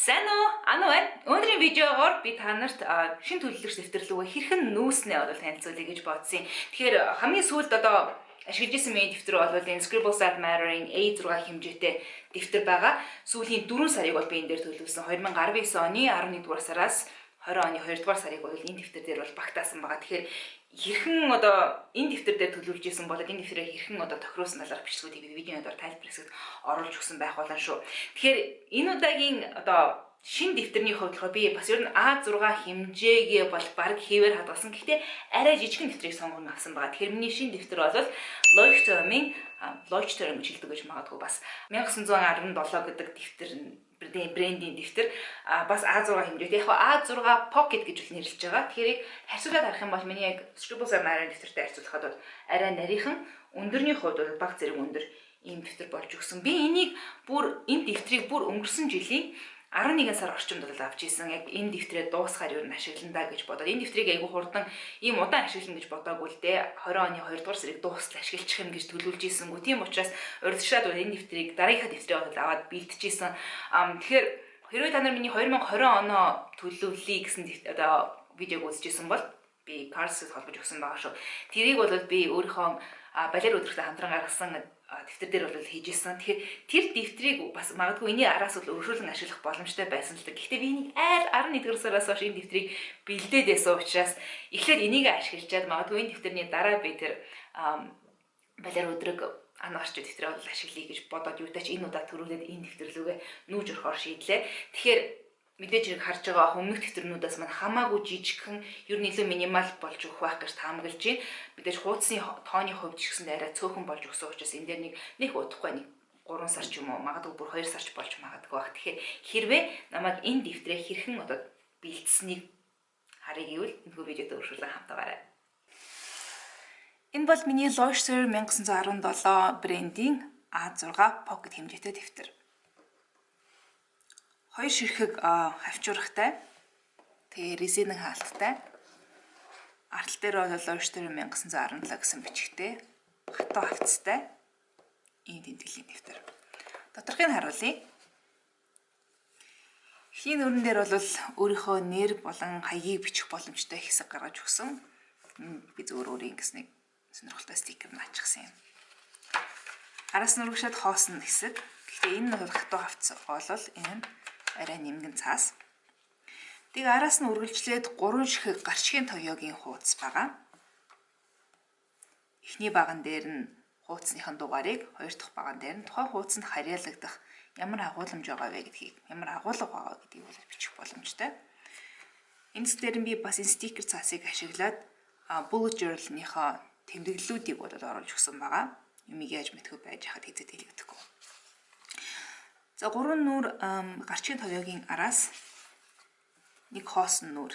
Сайн уу? Anu байна. Өнөөдрийн видеогоор би та нарт шинэ төлөвлөгч дэвтэрлүүгээ хэрхэн нүүснэ бол танилцуулъя гэж бодсон. Тэгэхээр хамгийн сүүлд одоо ашиглаж исэн миний дэвтэр бол энэ Scribbles That Matter-ийн A6 хэмжээтэй дэвтэр байгаа. Сүүлийн 4 сарыг бол би энэ дээр төлөвлөсөн. 2019 оны 11 дугаар сараас 20 оны 2 дугаар сарыг бол энэ дэвтэр дээр бол багтаасан байгаа. Тэгэхээр хэрхэн одоо энэ дэвтэр дээр төлөвлөж исэн бол энэ дэвтрээ хэрхэн одоо тохируулсан талаар бичлэгүүдийг би видеонд тайлбар хэсэгт оруулж өгсөн байх болно шүү. Тэгэхээр энэ удаагийн одоо шинэ дэвтэрний хувьд би бас ер нь A6 хэмжээгээ бол баг хэвээр хадгалсан. Гэхдээ арай жижигхэн дэвтрийг сонгон авсан байгаа. Тэгэхээр миний шинэ дэвтэр бол Leuchtturm-ийн Leuchtturm гэж хэлдэг гэж магадгүй бас 1917 гэдэг дэвтэр брендийн дэвтэр бас A6 хэмжээтэй. Яг A6 Pocket гэж нэрлэж байгаа. Тэгэхээр харьцуулаад харах юм бол миний яг Scribbles That Matter дэвтэртэй харьцуулахад бол арай нарийнхан, өндөрний хувьд бол бага зэрэг өндөр ийм дэвтэр болж өгсөн. Би энийг энэ дэвтрийг өнгөрсөн жилийн 11 сар орчимд бол авч ийсэн. Яг энэ дэвтрээ дуусгаар юу н ашигландаа гэж бодоод энэ дэвтрийг айгүй хурдан ийм удаан ашиглана гэж бодоагүй л дээ. 20 оны 2 дугаар сарыг дуустал ашиглах юм гэж төлөвлөж ийсэнгүү. Тийм учраас урьдчилаад энэ дэвтрийг дараагийнхаа дэвтрээ бол аваад бэлтжижсэн. Тэгэхээр хэрвээ та нар миний 2020 оноо төлөвлөе гэсэн одоо видеог үзчихсэн бол би Carls-д холбож өгсөн байгаа шүү. Тэрийг бол би өөрийнхөө балер өдрөختө хамтран гаргасан дэвтэр дээр бол хийж исэн. Тэгэхээр тэр дэвтрийг бас магадгүй энэний араас бол өргөжүүлэн ашиглах боломжтой байсан л да. Гэхдээ би энийг 11 сараас хойш энэ дэвтрийг бэлдээд байсан учраас эхлээд энийг ашиглачаад магадгүй энэ дэвтэрний дараа би тэр балер өдрөг анаарч дэвтрээ бол ашиглая гэж бодоод юутаач энэ удаа төрүүлээд энэ дэвтэрлүүгээ нүүж орохоор шийдлээ. Тэгэхээр мэдээж хэрэг харж байгаа өмнөх дэвтэрнүүдээс маань хамаагүй жижигхэн ер нь илүү минимал болж өгөх байх гэж таамаглаж байна. Мэдээж хуудасны тооны хувьд ч гэсэн арай цөөхөн болж өгсөн учраас энэ дээр нэг удахгүй 3 сар ч юм уу магадгүй бүр 2 сарч болж магадгүй байх. Тэгэхээр хэрвээ намайг энэ дэвтрээ хэрхэн одоо бэлдсэнийг харъя гэвэл энэхүү видеод өршүүлэн хамтаагаарай. Энэ бол миний Leuchtturm 1917 брендийн A6 Pocket хэмжээтэй дэвтэр. Хоёр ширхэг хавчуурахтай. Тэгээ резинэн хаалттай. Артал дээр бол Leuchtturm 1917 гэсэн бичгтэй. Хатуу хавцтай. Ийм тэмдэглэлийн дэвтэр. Доторхыг нь харуулъя. Эхний нүрэн дээр бол өөрийнхөө нэр болон хаягийг бичих боломжтой хэсэг гаргаж өгсөн. Би зөвөр өөрийн гэснийг сонирхолтой стикер наачихсан юм. Араас нь үргэлжлээд хоосон хэсэг. Гэхдээ энэ нь бол хатуу хавц болол энэ нь арай нэмгэн цаас. Тэгээ араас нь үргэлжлээд 3 ширхэг гарчгийн тоёогийн хуудас байгаа. Эхний баган дээр нь хуудасныхын дугаарыг, хоёр дахь баган дээр нь тухайн хуудасанд харьяалагдах ямар агуулмж байгаа вэ гэдгийг, ямар агуулга байгаа гэдгийг бол бичих боломжтой. Энэ дээр би бас энэ стикер цаасыг ашиглаад bullet journal-ийнхаа тэмдэглэлүүдийг бол оруулж өгсөн байгаа. Юмыг яаж мэдхүү байж хаад хэзээ хэлэгдэхгүй. За 3 нүур гарчгийн тоёогийн араас нэг хоосон нүур,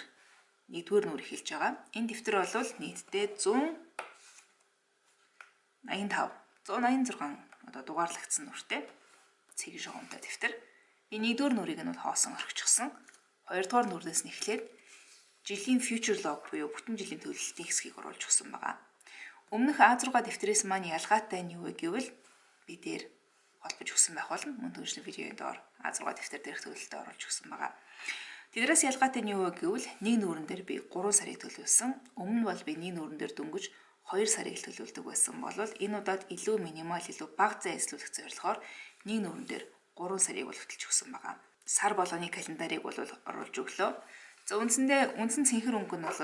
нэгдүгээр нүур эхэлж байгаа. Энэ дэвтэр бол нийтдээ 186 одоо дугаарлагдсан нүртэй цэг шугамтай дэвтэр. Энэ нэгдүгээр нүрийг нь бол хоосон орхичихсан. Хоёрдугаар нүрнээс нь эхлээд жилийн future log буюу бүтэн жилийн төлөвлөлтийн хэсгийг оруулж өгсөн байгаа. Өмнөх A6 дэвтрээс маань ялгаатай нь юу вэ гэвэл би дээр холбож өгсөн байх болно. Мөн түүнчлэн видеоны доор A6 дэвтэр дээрх төлөвлөлтөд оруулж өгсөн байгаа. Тэднээс ялгаатай нь юу вэ гэвэл нэг нүрэн дээр би 3 сарыг төлөвлөсөн. Өмнө нь бол би нэг нүрэн дээр дөнгөж 2 сарыг төлөвлөдөг байсан бол энэ удаад илүү минимал, илүү бага зай эслүүлэх зорилгоор нэг нүрэн дээр 3 сарыг бол хөтөлж өгсөн байгаа. Сар болгоны календарыг бол оруулж өглөө. За үндсэн цэнхэр өнгө нь бол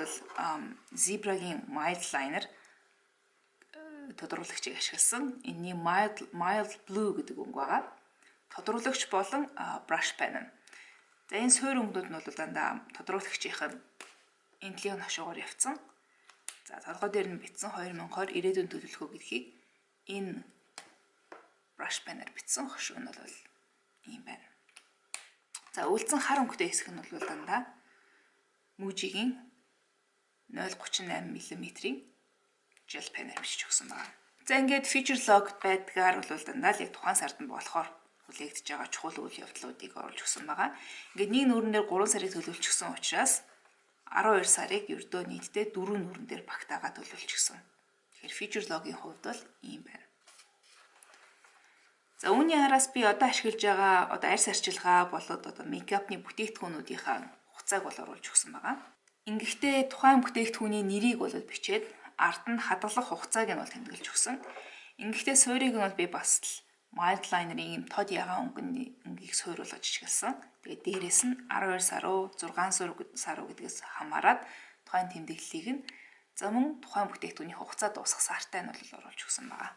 Zebra-гийн Mildliner тодруулагчийг ашигласан. Энэний mild blue гэдэг өнгө байгаа. Тодруулагч болон brush pen. За энэ суур өнгөнүүд нь бол дандаа тодруулагчийн энтлийн хашуугаар явцсан. За толгой дээр нь бичсэн 2020 ирээдүйн төлөвлөгөө гэдгийг энэ brush pen-аар бичсэн хошуу нь бол ийм байна. За үлдсэн хар өнгөтэй хэсэг нь бол дандаа Muji-гийн 0.38 мм-ийн gel pen-аар бичиж өгсөн байна. За ингээд feature log байдгаар бол дандаа л яг тухайн сард нь болохоор хүлээгдэж байгаа чухал үйл явдлуудыг оруулж өгсөн байгаа. Ингээд нэг нүрэн дээр 3 сарыг төлөвлөсөн учраас 12 сарыг ердөө нийтдээ 4 нүрэн дээр багтаагаад төлөвлөсөн. Тэгэхээр feature log-ийн хувьд бол ийм байна. За үүний араас би одоо ашиглаж байгаа одоо арьс арчилгаа болоод одоо мейкапны бүтээгдэхүүнүүдийнхаа хугацааг бол оруулж өгсөн байгаа. Ингэхдээ тухайн бүтээгдэхүүний нэрийг бол бичээд ард нь хадгалах хугацааг нь бол тэмдэглэж өгсөн. Ингэхдээ суурийг нь бол би бас л mild liner-ийн тод ягаан өнгийг суйруулж ашигласан. Тэгээд дээрээс нь 12 сар уу 6 сар уу гэдгээс хамаарат тухайн тэмдэглэлийг нь за мөн тухайн бүтээгдэхүүний хугацаа дуусах сартай нь бол оруулж өгсөн байгаа.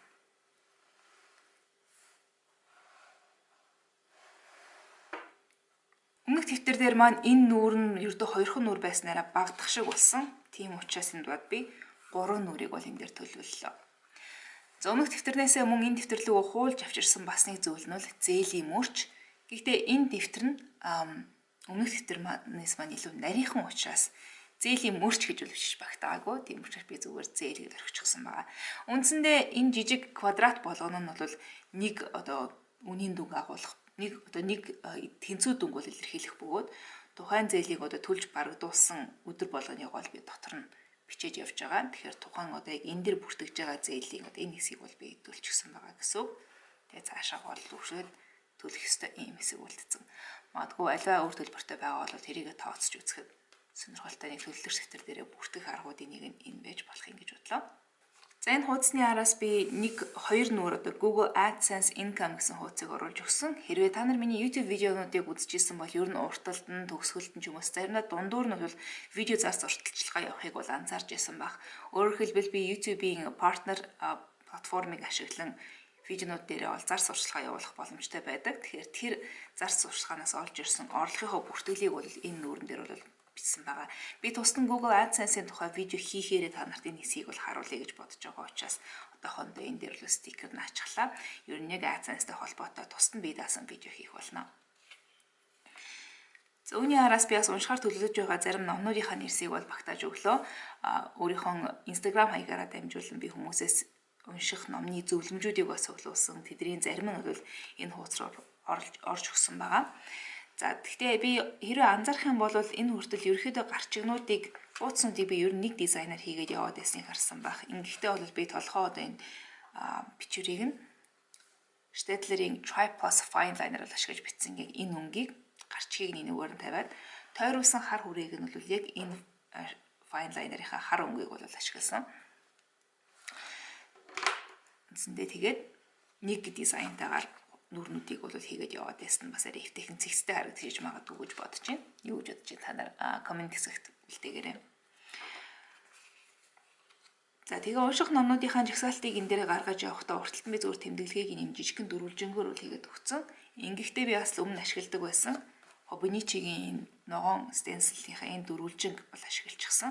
Өмнөх дэвтэр дээр маань энэ нүүр нь ердөө 2хан нүүр байснараа багдах шиг болсон. Тийм учраас энд бод би 3 нүрийг бол энэ дээр төлөвлөлөө. За өмнөх дэвтэрнээсээ мөн энэ дэвтэр рүү хуулж авчирсан бас нэг зүйл нь бол зээлийн мөрч. Гэхдээ энэ дэвтэр нь өмнөх дэвтэрнээс маань илүү нарийнхан учраас зээлийн мөрч гэж үлвэж багтаагүй. Тийм учраас би зүгээр зээл гэж орхичихсан байгаа. Үндсэндээ энэ жижиг квадрат болгоно нь бол нэг одоо үнийн дүнг агуулах нэг тэнцүү дүнг бол илэрхийлэх бөгөөд тухайн зээлийг одоо төлж барагдуулсан өдөр болгоныг бол би дотор нь бичиж явж байгаа. Тэгэхээр тухайн одоо яг энэ дэр бүртгэж байгаа зээлийн одоо энэ хэсгийг бол би төлчихсөн байгаа гэсэн. Тэгээ цаашаа бол төвшөөд төлөх ёстой ийм хэсэг үлдсэн. Магадгүй аливаа өөр төлбөртэй байгаа бол тэрийг тооцож үзэхэд сонирхолтой нэг төлөвлөлт сэдвэр дээрээ бүртгэх аргуудын нэг нь энэ байж болох юм гэж бодлоо. За энэ хуудасны араас би 2 нүур одоо Google AdSense Income гэсэн хуудсыг оруулж өгсөн. Хэрвээ та нар миний YouTube видеонуудыг үзчихсэн бол ер нь урталд нь төгсгөлд нь ч юм уу заримдаа дундуур нь бол видео зас урталчилгаа явахыг бол анзаарч байсан баг. Өөрөөр хэлбэл би YouTube-ийн партнер платформыг ашиглан видеонууд дээр бол зар сурталчилгаа явуулах боломжтой байдаг. Тэгэхээр тэр зар сурталчилгаанаас олж ирсэн орлогынхоо бүртгэлийг бол энэ нүүрэн дээр бол бичсэн байгаа. Би тусдан Google AdSense-ийн тухай видео хийхээрээ та нарт энэ хэсгийг бол харуулъя гэж бодож байгаа учраас одоохондоо энэ дээр бол стикер наачглаа. Ер нь яг AdSense-тэй холбоотой тусдан би даасан видео хийх болно. За үүний араас би бас уншихаар төлөвлөж байгаа зарим номнуудынхаа нэрсийг бол багтааж өглөө. Өөрийнхөө Instagram хаягаараа дамжуулан би хүмүүсээс унших номны зөвлөмжүүдийг бас өглөөсөн. Тэдний зарим нь бол энэ хуудас руу орж өгсөн байгаа. За гэхдээ би хэрвээ анзаарах юм бол энэ хүртэл ерөөхдөө гарчигнуудыг хуудснуудыг би ер нь нэг дизайнер хийгээд яваад байсныг харсан байх. Ингэхдээ бол би толгоо одоо энэ бичвэрийг нь Staedtler-ийн Tri Plus Fine Liner-аар ашиглаж бичсэн энэ өнгийг гарчгийг нэггээр нь тавиад тойруулсан хар хүрээг нь бол яг энэ Fine Liner-ийнхаа хар өнгийг бол ашигласан. Үндсэндээ тэгээд нэг дизайнтайгаар нүрнүүдийг бол хийгээд яваад байсан бас арай ихтэйхэн цэгцтэй харагдаж магадгүй гэж бодож байна. Юу гэж бодож байна та нар комент хэсэгт бэлдээгээрэй. За тэгээ унших номнуудынхаа жагсаалтыг энэ дээр гаргаж явахдаа урталт би зөвхөн тэмдэглэгийг нэм жижигхэн дөрвөлжингөөр бол хийгээд өгсөн. Ингэхдээ би бас өмнө ашигладаг байсан. Hobonichi-гийн ногоон stencil-ийнхаа энэ дөрвөлжинг бол ашиглажчихсан.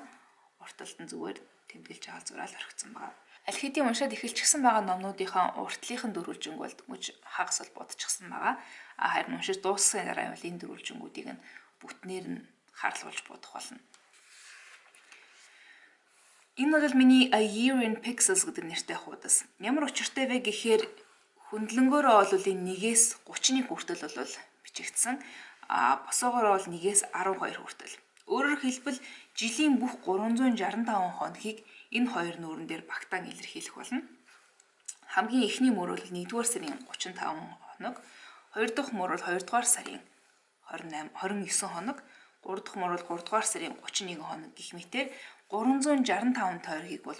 Урталт нь зүгээр тэмдэглэж байгаа зураг орхигдсон байгаа. Аль хэдийн уншаад эхэлчихсэн байгаа номнуудынхаа уртлынхын дөрвөлжинг бол дөнгөж хагас бол бодчихсан байгаа. Харин уншиж дууссан дараа бол энэ дөрвөлжингүүдийг нь бүтнээр нь харлуулж бодох болно. Энэ бол миний A Year in Pixels гэдэг нэртэй хуудас. Ямар учиртай вэ гэхээр хөндлөнгөөрөө бол энэ 1-ээс 31 хүртэл бол бичигдсэн. Босоогоор бол 1-ээс 12 хүртэл. Өөрөөр хэлбэл жилийн бүх 365 хоногийг энэ хоёр нүүрэн дээр багтаан илэрхийлэх болно. Хамгийн эхний мөр бол 1-р сарын 35 хоног, 2 дахь мөр бол 2 дугаар сарын 29 хоног, 3 дахь мөр бол 3 дугаар сарын 31 хоног гэх мэтээр 365 тойргийг бол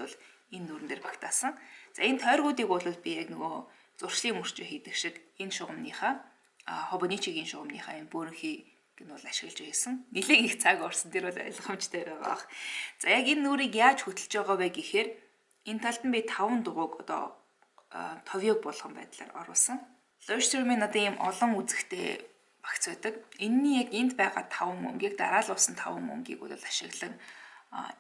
энэ нүүрэн дээр багтаасан. За энэ тойргуудыг бол би яг нөгөө зуршлын мөрчөө хийдэг шиг энэ шугамныхаа Hobonichi-гийн шугамныхаа энэ бөөрөнхий гэн бол ашиглаж байсан. Нэлээд их цаг орсон тэр бол ойлгомжтой байгаа. За яг энэ нүрийг яаж хөтлж байгаа вэ гэхээр энэ талд нь би 5 дугуйг одоо товёг болгон байдлаар оруулсан. Leuchtturm-ийн одоо ийм олон үзэгтэй багц байдаг. Энэний яг энд байгаа 5 мөнгийг дараалуулсан 5 мөнгийг бол ашиглан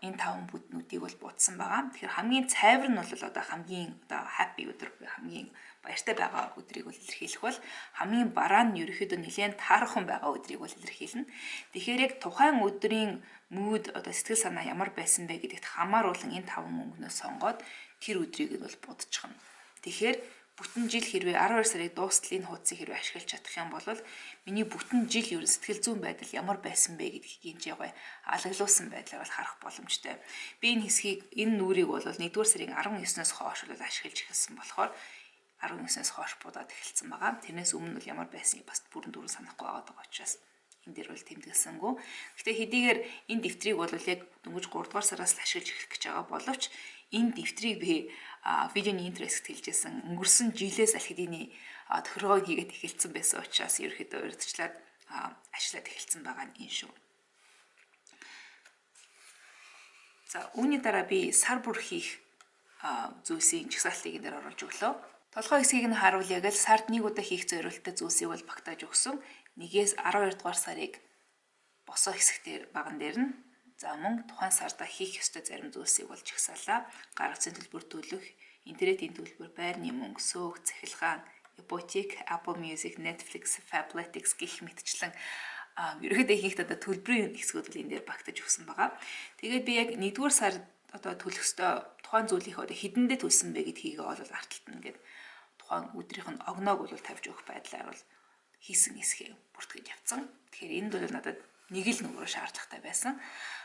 энэ 5 бүднүүдийг бол буудсан байгаа. Тэгэхээр хамгийн цайвар нь бол одоо хамгийн одоо happy өдөр хамгийн баяртай байгаа өдрийг бол илэрхийлэх бол хамгийн бараа нь ерөөхдөө нэлээд таархан байгаа өдрийг бол илэрхийлнэ. Тэгэхээр яг тухайн өдрийн mood одоо сэтгэл санаа ямар байсан бэ гэдэгт хамааруулан энэ 5 мөнгнөөс сонгоод тэр өдрийг бол будчихна. Тэгэхээр бүтэн жил хэрвээ 12 сарыг дуустал энэ хуудсыг хэрвээ ашиглаж чадах юм бол миний бүтэн жил ер нь сэтгэл зүйн байдал ямар байсан бэ гэдгийг энэ яг алаглуулсан байдлаар бол харах боломжтой. Би энэ хэсгийг энэ нүрийг бол 1-р сарын 19-ноос хойш бол ашиглаж эхэлсэн болохоор 19-өөс хойш будаад эхэлсэн байгаа. Тэрнээс өмнө бол ямар байсныг бас бүрэн дүүрэн санахгүй байгаа учраас энэ дээр бол тэмдэглэсэнгүй. Гэхдээ хэдийгээр энэ дэвтрийг бол яг дөнгөж 3 дугаар сараас л ашиглаж эхлэх гэж байгаа боловч энэ дэвтрийг би видеоны интернет хэлжсэн өнгөрсөн жилээс аль хэдийн тохиргоог хийгээд эхэлсэн байсан учраас ерөөхдөө урьдчилаад ашиглаад эхэлсэн байгаа нь энэ шүү. За үүний дараа би сар бүр хийх зүйлсийн жагсаалтыг энэ дээр оруулж өглөө. Толгой хэсгийг нь харуул яг л сард нэг удаа хийх зорилттой зүйлсийг бол багтааж өгсөн. 1-ээс 12 дугаар сарыг босоо хэсэгтэр баган дээр нь за мөн тухайн сарда хийх ёстой зарим зүйлсийг бол жагсаалаа. Гар утсын төлбөр төлөх, интернетийн төлбөр, байрны мөнгө, сөөх, цахилгаан, ипотек, Apple Music, Netflix, Fabletics гэх мэтчлэн ерөөдөө хийхэд одоо төлбөрийн хэсгүүд бол энэ дээр багтаж өгсөн байгаа. Тэгээд би яг 1-р сард одоо төлөх ёстой тухайн зүйлийг одоо хэдэндээ төлсөн бэ гэдгийг бол арталт нь ингээд тухайн өдрийнх нь огноог бол тавьж өгөх байдлаар бол хийсэн хэсгээ бүртгэж явцсан. Тэгэхээр энд бол надад нэг л нүрөө шаардлагатай байсан.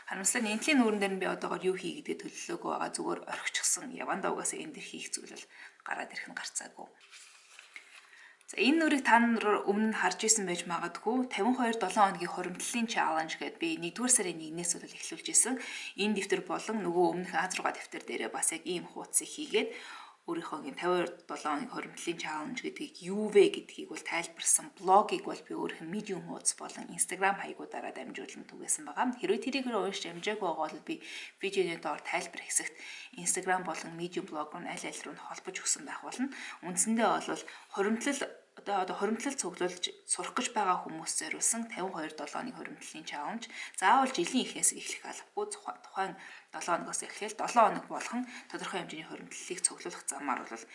Харамсалтай нь энтлийн нүүрэн дээр нь би одоогоор юу хий гэдэг төлөвлөгөө байгаа зүгээр орхичихсан. Явандаа угаасаа энэ дэр хийх зүйл бол гараад ирэх нь гарцаагүй. За энэ нүрийг та нар өмнө нь харж исэн байж магадгүй 52-7 хоногийн хуримтлалын чаленж гэдээ би 1-р сарын 1-ээс бол эхлүүлж исэн. Энэ дэвтэр болон нөгөө өмнөх А6 дэвтэр дээрээ бас яг ийм хуудсыг хийгээд өөрийнхөө 52-7 хоногийн хуримтлалын чаленж гэдгийг юу вэ гэдгийг бол тайлбарсан блогийг бол би өөрийнхөө Medium хуудас болон Instagram хаягуудаараа дамжуулан түгээсэн байгаа. Хэрвээ тэрийг уншиж амжаагүй байгаа бол би видеоны доор тайлбар хэсэгт Instagram болон Medium блог руу аль аль руу нь холбож өгсөн байх болно. Үндсэндээ бол хуримтлал одоо хуримтлал цуглуулж сурах гэж байгаа хүмүүс зориулсан 52-7 хоногийн хуримтлалын чаленж. Заавал жилийн эхнээс эхлэх албагүй тухайн 7 хоногоос эхлээл 7 хоног болгон тодорхой хэмжээний хуримтлалыг цуглуулах замаар бол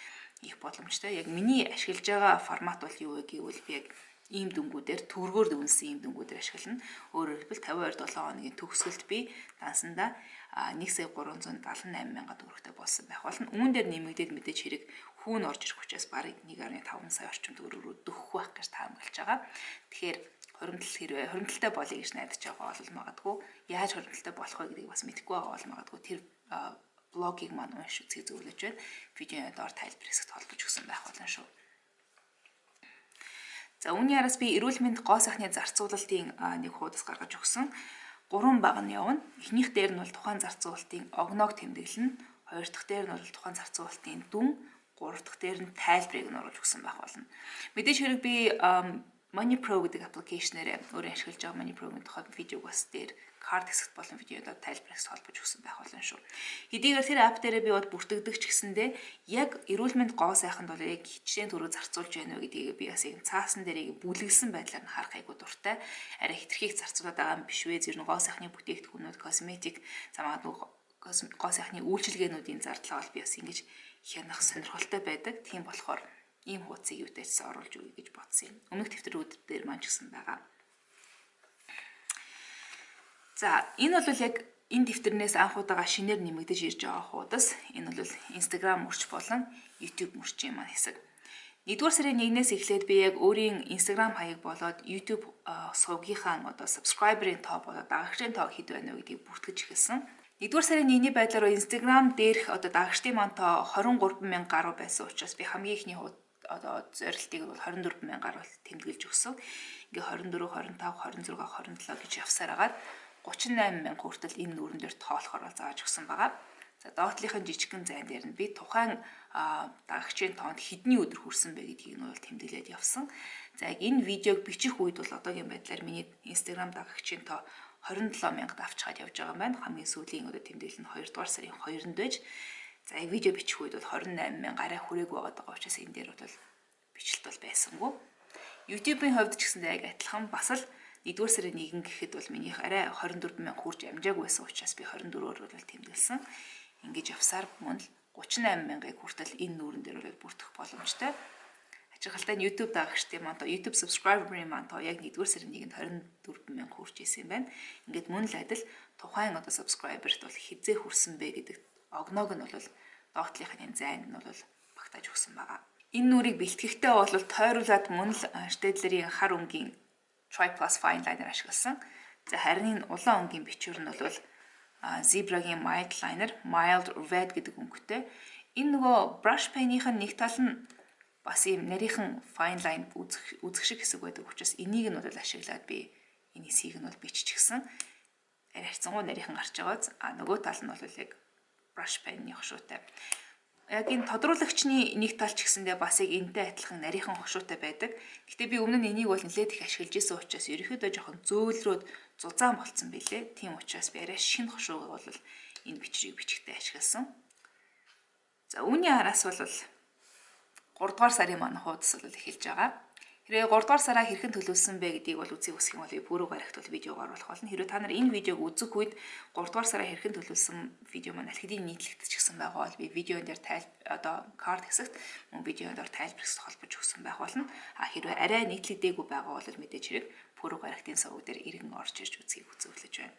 их боломжтой. Яг миний ашиглаж байгаа формат бол юу вэ гэвэл би яг ийм дүнгуудээр төгрөгөөр дүнсэн ийм дүнгуудээр ашиглана. Өөрөөр хэлбэл 52-7 хоногийн төгсгөлд би дансандаа 1,378,000 төгрөгтэй болсон байх болно. Үүн дээр нэмэгдээд мэдээж хэрэг хүүн орж ирэх учраас барыг 1.5 сая орчим төгрөгөөр дөхөх байх гэж таамаглаж байгаа. Тэгэхээр хуримтлалтай болъё гэж найдаж байгаа бол магадгүй яаж хуримтлалтай болох вэ гэдгийг бас мэдэхгүй байгаа бол магадгүй тэр блогийг маань уншиж үзье зөвлөж байна. Видеоны доор тайлбар хэсэгт холбож өгсөн байх болно шүү. За үүний араас би эрүүл мэнд гоо сайхны зарцуулалтын нэг хуудас гаргаж өгсөн. 3 баг нь явна. Эхнийх дээр нь бол тухайн зарцуулалтын огноог тэмдэглэнэ. Хоёр дахь дээр нь бол тухайн зарцуулалтын дүн, гурав дахь дээр нь тайлбарыг нь оруулж өгсөн байх болно. Мэдээж хэрэг би Money Pro гэдэг аппликейшнээр өөрөө ашиглаж байгаа Money Pro-гийн тухайд видеог бас дээр карт хэсэгт болон видеодод тайлбар хэсэгт холбож өгсөн байх болно шүү. Хэдийгээр тэр апп дээрээ би бод бүртгэдэг ч гэсэндээ яг эрүүл мэнд гоо сайханд бол яг хичнээн төрөө зарцуулж байна уу гэдгийг би бас яг цаасан дээрээ бүлгэлсэн байдлаар нь харах айгуу дуртай. Арай хитрхийг зарцуулаад байгаа юм биш вэ? Зэрэг гоо сайхны бүтээгдэхүүнүүд, косметик, замаад гоо сайхны үйлчилгээнүүдийн зардлаа бол би бас ингэж хянах сонирхолтой байдаг. Тийм болохоор ийм хуудсыг юутайчсан оруулж өгье гэж бодсон юм. Өмнөх дэвтрүүд дээр маань ч гэсэн байгаа. За энэ бол яг энэ дэвтэрнээс анх удаага шинээр нэмэгдэж ирж байгаа хуудас. Энэ бол Instagram мөрч болон YouTube мөрчийн маань хэсэг. 1-р сарын 1-ээс эхлээд би яг өөрийн Instagram хаяг болоод YouTube сувгийнхаа одоо subscriber-ийн тоо болоод дагагчдын тоо хэд байна вэ гэдгийг бүртгэж эхэлсэн. 1-р сарын 1-ний байдлаар Instagram дээрх одоо дагагчдын маань тоо 23,000 гаруй байсан учраас би хамгийн ихний одоо зорилтыг бол 24,000 гаруй тэмдэглэж өгсөн. Ингээ 24, 25, 26, 27 гэж явсаар агаад 38,000 хүртэл энэ нүүрэн дээр тоолохоор зааж өгсөн байгаа. За доотлийнхын жижигхэн зайн дээр нь би тухайн дагагчийн тоонд хэдний өдөр хүрсэн бэ гэдгийг нь бол тэмдэглээд явсан. За яг энэ видеог бичих үед бол одоогийн байдлаар миний Instagram дагагчийн тоо 27,000 давчгаад явж байгаа юм байна. Хамгийн сүүлийн одоо тэмдэглэл нь 2-р сарын 2-нд байж. За яг видео бичих үед бол 28,000 арай хүрээгүй байгаа учраас энэ дээр бол бичлэлт бол байсангүй. YouTube-ийн хувьд ч гэсэндээ яг адилхан бас л 1-р сарын 1 гэхэд бол минийх арай 24,000 хүрч амжаагүй байсан учраас би 24-оор бол тэмдэглэсэн. Ингэж явсаар мөн л 38,000-ыг хүртэл энэ нүүрэн дээр бол бүртгэх боломжтой. Ажиглалтай нь YouTube дагагчдын маань YouTube subscriber-ийн маань яг 1-р сарын 1-нд 24,000 хүрч исэн байна. Ингээд мөн л адил тухайн одоо subscriber-т бол хизээ хүрсэн бэ гэдэг огноог нь бол доотлийнхын зайд нь бол багтааж өгсөн байгаа. Энэ нүрийг бэлтгэхдээ бол тойруулаад мөн л Staedtler-ийн хар өнгийн Tri Plus Fine Liner ашигласан. За харин энэ улаан өнгийн бичвэр нь бол Zebra-гийн Mild Liner, Mild Red гэдэг өнгөтэй. Энэ нөгөө brush pen-ийн нэг тал нь бас ийм нарийнхан fine line үзэх шиг хэсэг байдаг учраас энийг нь бол ашиглаад би энэ хэсгийг нь бол биччихсэн. Арай хайцангуй нарийнхан гарч байгааз нөгөө тал нь бол яг brush pen-ийн хошуутай. Яг энэ тодруулагчны нэг тал ч гэсэндээ бас яг энтэй адилхан нарийнхан хошуутай байдаг. Гэхдээ би өмнө нь энийг бол нэлээд их ашиглаж исэн учраас ерөөхдөө жоохон зөөлрөөд зузаан болцсон билээ. Тийм учраас би арай шинэ хошууг бол энэ бичрийг бичихтэй ашигласан. За үүний араас бол 3 дугаар сарын манай хуудас бол эхэлж байгаа. Хэрвээ 3 дугаар сараа хэрхэн төлөвлөсөн бэ гэдгийг бол үзье үсэх юм бол бүрэг барихт бол видеог оруулах болно. Хэрвээ та нар энэ видеог үзэх үед 3 дугаар сараа хэрхэн төлөвлөсөн видео маань аль хэдийн нийтлэгдчихсэн байгаа бол би видеон дээр карт хэсэгт мөн видеон дээр тайлбар хэсэгт холбож өгсөн байх болно. Хэрвээ арай нийтлэгдээгүй байгаа бол мэдээж хэрэг бүрэг барихтын суваг дээр иргэн орж ирж үзхийг хүсэлж байна.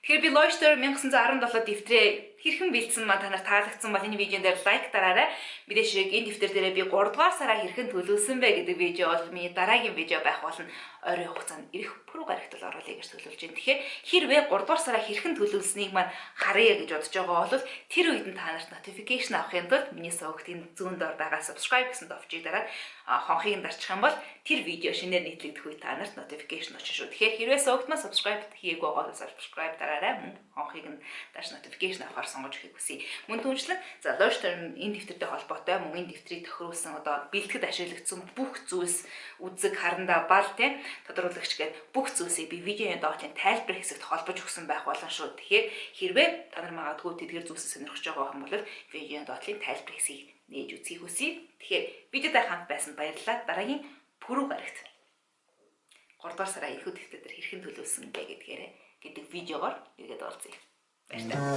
Тэгэхээр би Leuchter 1917 дэвтрээ хэрхэн бэлдсэн та нарт таалагдсан бол энэ видеон дээр лайк дараарай. Мэдээж хэрэг энэ дэвтэр дээрээ би 3 дугаар сараа хэрхэн төлөвлөсөн бэ гэдэг видео бол миний дараагийн видео байх болно. Ойрын хугацаанд ирэх бүрэг барихт бол оруулъя гэж төлөвлөж байна. Тэгэхээр хэрвээ 3 дугаар сараа хэрхэн төлөвлөснийг маань харъя гэж бодож байгаа бол тэр үед нь та нарт notification авахын тулд миний сувгтын зүүн доор байгаа subscribe гэсэн товчийг дараад хонхыг дарчих юм бол тэр видео шинээр нийтлэгдэх үед та нарт notification очиж шүү. Тэгэхээр хэрвээ сувгт маань subscribe хийгээгүй бол subscribe дараарай. Хонхыг нь дарж notification авахар сонгож өгөхийг хүсье. Мөн түнчлэн за Leuchter энэ дэвтэртэй холбоотой мөн энэ дэвтрийг тохируулсан бэлтгэд ашиглагдсан бүх зүйлс үзэг харандаа бал тийм тодруулагч гэдэг бүх зүйлсийг би видеоны доотлын тайлбар хэсэгт холбож өгсөн байх болно шүү. Тэгэхээр хэрвээ та нар магадгүй тэдгээр зүйлсээ сонирхож байгаа юм бол видеоны доотлын тайлбар хэсгийг нээж үзье хүсье. Тэгэхээр видеотой хамт байсан баярлалаа. Дараагийн пүрэв баригт 3 дугаар сараа их дэвтэр дээр хэрхэн төлөвлөсөн бэ гэдэг видеогоор иргэд олзъя. Баярлалаа.